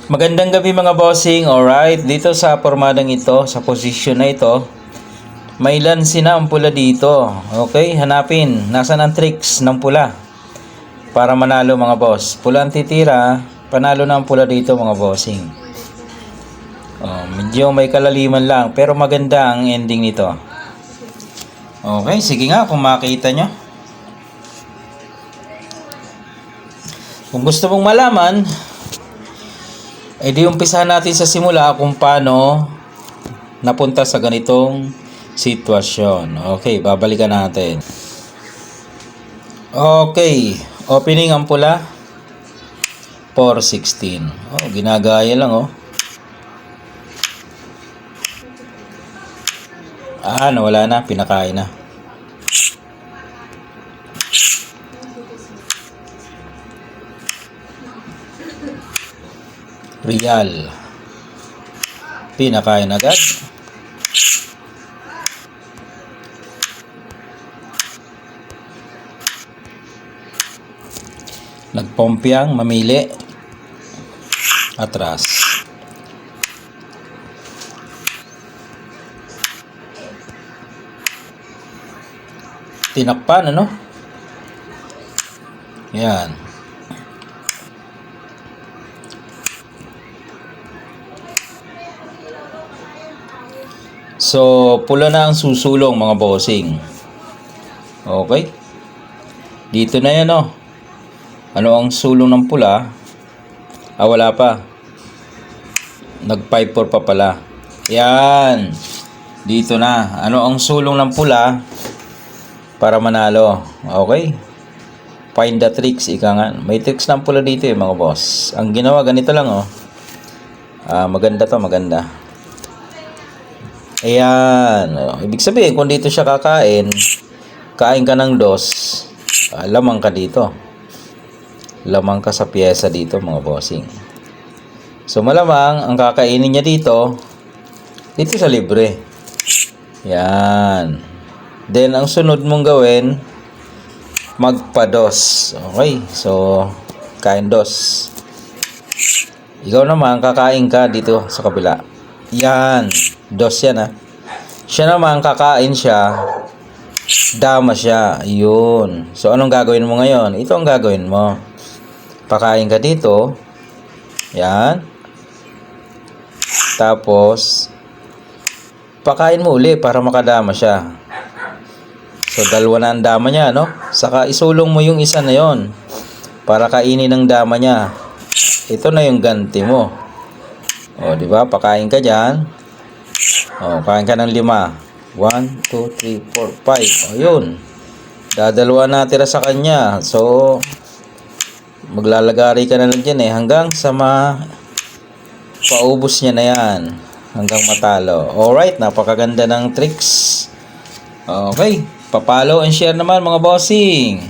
Magandang gabi mga bossing. Alright, dito sa pormadang ito, sa posisyon na ito, may lansi na ang pula dito. Okay, hanapin. Nasaan ang tricks ng pula para manalo mga boss? Pula ang titira, panalo na ang pula dito mga bossing. Medyo may kalaliman lang, pero maganda ang ending nito. Okay, sige nga kung makita nyo. Kung gusto mong malaman, di umpisahan natin sa simula kung paano napunta sa ganitong sitwasyon. Okay, babalikan natin. Okay, opening ang pula 416. Ginagaya lang nawala na, pinakain na. Real, pinakain agad. Nagpompyang mamili, atras. Tinakpan, yan. So, pula na ang susulong mga bossing. Okay. Dito na yan Ano ang sulong ng pula? Wala pa. Nag 5-4 pa pala. Yan. Dito na. Ano ang sulong ng pula para manalo? Okay. Find the tricks. Ika nga. May tricks ng pula dito mga boss. Ang ginawa ganito lang maganda to, maganda. Ayan. Ibig sabihin, kung dito siya kakain, kain ka ng dos, lamang ka dito. Lamang ka sa pyesa dito, mga bossing. So, malamang, ang kakainin niya dito sa libre. Yan. Then, ang sunod mong gawin, magpados. Okay. So, kain dos. Ikaw naman, kakain ka dito sa kabila. Yan. Dos yan Siya naman kakain siya, dama siya. Yun. So anong gagawin mo ngayon? Ito ang gagawin mo. Pakain ka dito. Yan. Tapos pakain mo uli para makadama siya. So dalawa na ang dama niya, Saka isulong mo yung isa na yon para kainin ng dama niya. Ito na yung ganti mo. Di ba? Pakain ka diyan. Kain ka ng 5. 1, 2, 3, 4, 5. Yun. Dadalawa na tira sa kanya. So, maglalagari ka na lang dyan hanggang sa paubos niya na yan. Hanggang matalo. Alright, napakaganda ng tricks. Okay. Pa-follow and share naman mga bossing.